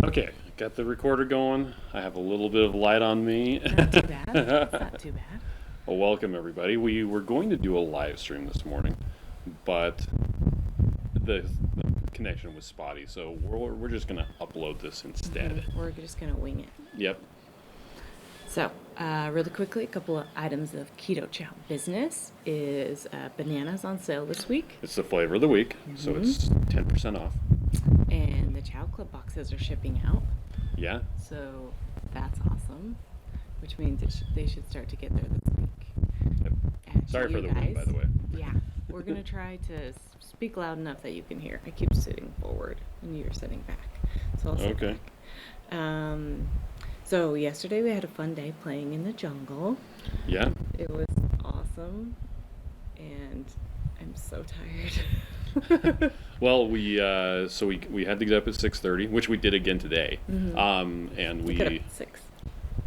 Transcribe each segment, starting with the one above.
Okay, got the recorder going. I have a little bit of light on me. Not too bad. It's not too bad. Well, welcome everybody. We were going to do a live stream this morning, but the connection was spotty, so we're just going to upload this instead. We're just going to wing it. Yep. So, really quickly, a couple of items of Keto Chow business is bananas on sale this week. It's the flavor of the week, so it's 10% off. And the Chow Club boxes are shipping out. Yeah. So, that's awesome, which means they should start to get there this week. Yep. And Sorry for the wind, by the way. Yeah. We're going to try to speak loud enough that you can hear. I keep sitting forward and you're sitting back. So I'll sit Okay. back. So yesterday we had a fun day playing in the jungle. Yeah. It was awesome, and I'm so tired. Well, we had to get up at 6:30, which we did again today. And we Get up at 6.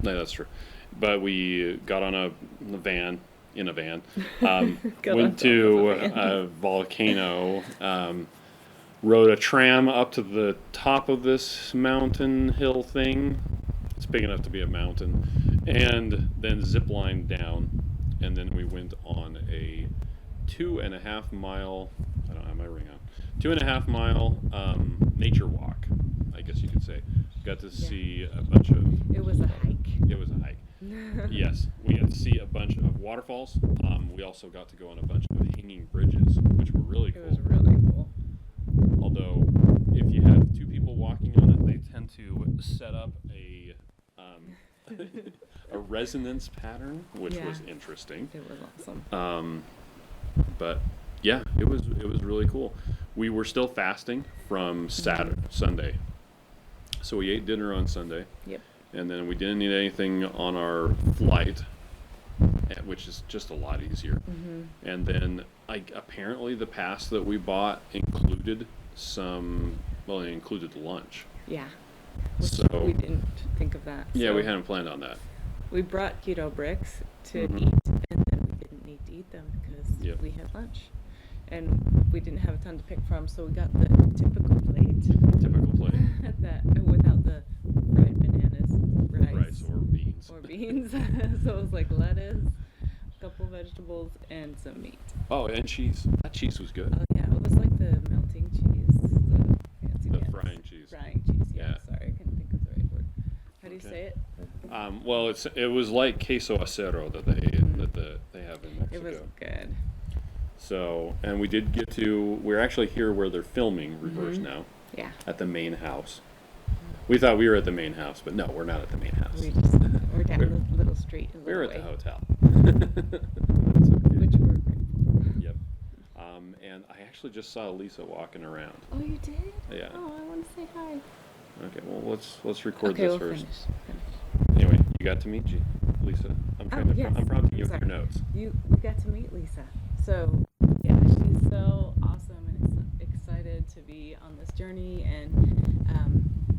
No, that's true. But we got on a van, Got went on to top of a van. a volcano, rode a tram up to the top of this mountain hill thing. It's big enough to be a mountain, and then ziplined down, and then we went on a 2.5 mile. I don't have my ring on. 2.5 mile nature walk, I guess you could say. Got to see a bunch of. It was a hike. It was a hike. Yes, we got to see a bunch of waterfalls. We also got to go on a bunch of hanging bridges, which were really cool. It was really cool. Although, if you have two people walking on it, they tend to set up a a resonance pattern, which was interesting. It was awesome. But yeah, it was really cool. We were still fasting from Sunday, so we ate dinner on Sunday. Yep. And then we didn't eat anything on our flight, which is just a lot easier. And then apparently the pass that we bought included it included lunch. Yeah. Which So we didn't think of that. yeah, So we hadn't planned on that. we brought keto bricks to Mhm. eat, and then we didn't need to eat them because Yep. we had lunch. And we didn't have a ton to pick from, so we got the typical plate. Typical plate. Without the fried bananas, Rice or beans. or beans. So it was like lettuce, a couple vegetables, and some meat. Oh, and cheese. That cheese was good. Oh yeah, it was like the melting cheese, the fancy The pants. frying cheese. Frying cheese, yeah. Yeah. Sorry, I couldn't think of the right word. How do you Okay. say it? Well, it was like queso acero that they have in Mexico. It was good. So, and we're actually here where they're filming Reverse now, Yeah. at the main house. We thought we were at the main house, but no, we're not at the main house. We're down We're- the little street. A We're little at the way, hotel. That's okay. which we're grateful. Yep. And I actually just saw Lisa walking around. Oh, you did? Yeah. Oh, I want to say hi. Okay, well, let's record Okay, this we'll first. finish. Anyway, you got to meet Lisa. I'm yes. I'm prompting you with Sorry. your notes. We got to meet Lisa. So, yeah, she's so awesome and excited to be on this journey. And,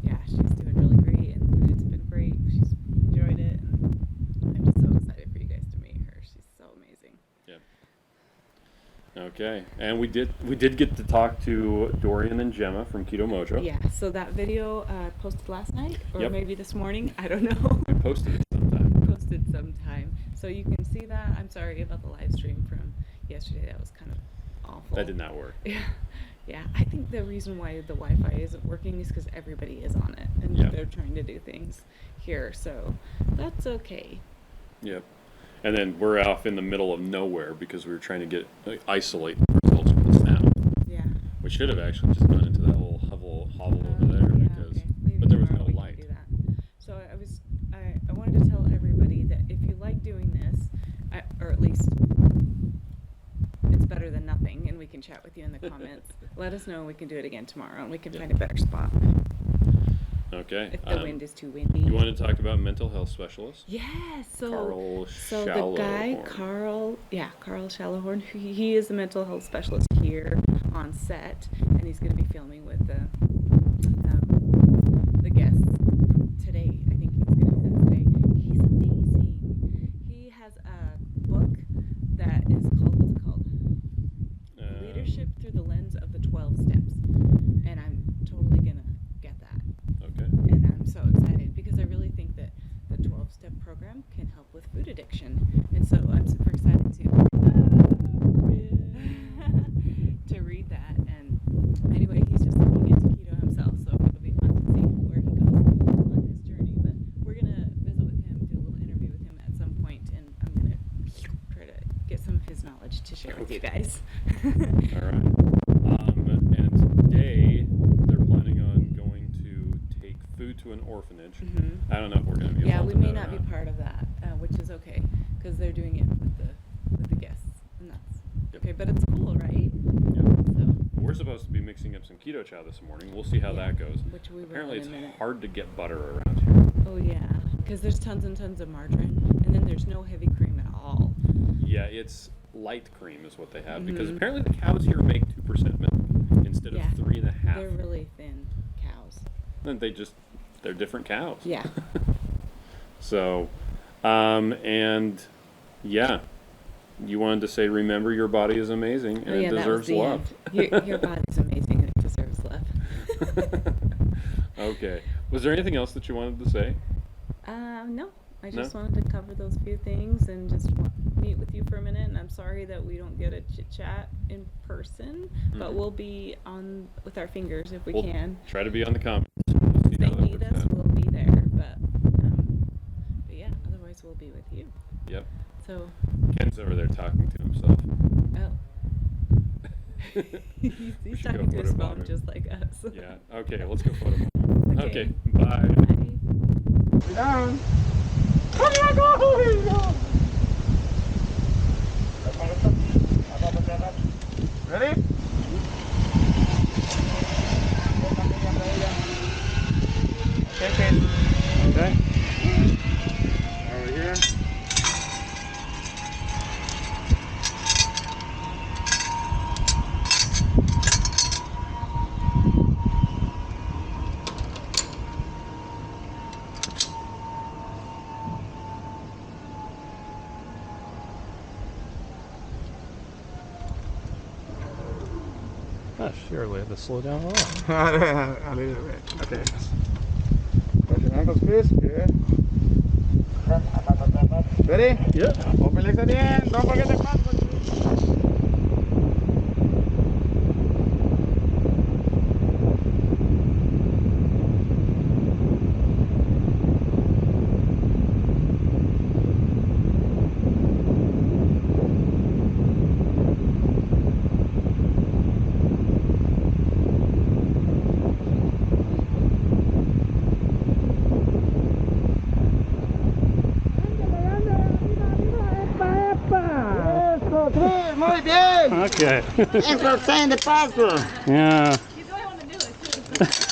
yeah, she's doing really great. And the food's been great. She's enjoyed it. And I'm just so excited for you guys to meet her. She's so amazing. Yeah. Okay, and we did get to talk to Dorian and Gemma from Keto Mojo. Yeah, so that video posted last night or Yep. maybe this morning. I don't know. We posted it sometime. Posted sometime. So you can see that. I'm sorry about the live stream from yesterday. That was kind of awful. That did not work. Yeah. Yeah. I think the reason why the Wi-Fi isn't working is because everybody is on it and Yeah. they're trying to do things here. So that's okay. Yep. And then we're off in the middle of nowhere because we were trying to isolate the results from the sound. Yeah. We should have actually just gone into that little hovel over there Yeah, because, okay. Maybe but there was tomorrow no we can light. do that. So I wanted to tell everybody that if you like doing this, or at least it's better than nothing, and we can chat with you in the comments. Let us know and we can do it again tomorrow, and we can find a better spot Okay. if the wind is too windy. You want to talk about mental health specialists? Yes. Carl So the guy, Carl Shallowhorn, he is a mental health specialist here on set, and he's going to be filming with the guests today. I think he's going to do that today. He's amazing. He has a book that is called, what's it called? Leadership Through the Lens of the 12 Steps. And I'm totally going to get that. Okay. 12-step program can help with food addiction. And so I'm super excited to read that. And anyway, he's just looking into keto himself, so it'll be fun to see where he goes on his journey. But we're going to visit with him, do a little interview with him at some point, and I'm going to try to get some of his knowledge to share with you guys. All right. And today they're planning on going to take food to an orphanage. Mm-hmm. I don't know if we're going to be Yeah, involved we may in that not or be part of that, which is okay, because they're doing it with the guests, and that's okay. But it's cool, right? Yep. So We're supposed to be mixing up some keto chow this morning. We'll see how yeah, that goes. which we will Apparently, in it's a minute. hard to get butter around here. Oh yeah, because there's tons and tons of margarine, and then there's no heavy cream at all. Yeah, it's light cream is what they have because Mhm. apparently the cows here make 2% milk instead Yeah, of 3.5. they're really thin cows. And they're different cows. Yeah. So, and yeah, you wanted to say, remember your body is amazing and Oh yeah, it that was deserves the love. end. Your body's amazing and it deserves love. Okay. Was there anything else that you wanted to say? No. I No? just wanted to cover those few things and just meet with you for a minute. And I'm sorry that we don't get a chit chat in person, but Mhm. we'll be on with our fingers if we We'll can. try to be on the comments. We'll see If how they that need works us, out. we'll be there. But yeah, otherwise we'll be with you. Yep. So, Ken's over there talking to himself. oh. We He's should go talking to his photobomb phone him. just like us. Yeah. Okay, let's go photo. Okay. Okay, bye. Bye. Down. Ready? Okay. Okay. Over here. Oh, sure, we have to slow down a lot. A little bit. Okay. Put your ankles crisp. Good. Ready? Yep. Open legs at the end. Don't forget the clap. Eso, tres, muy bien. Okay. Eso, 10 de paso. Yeah. He's the only one to do it, too.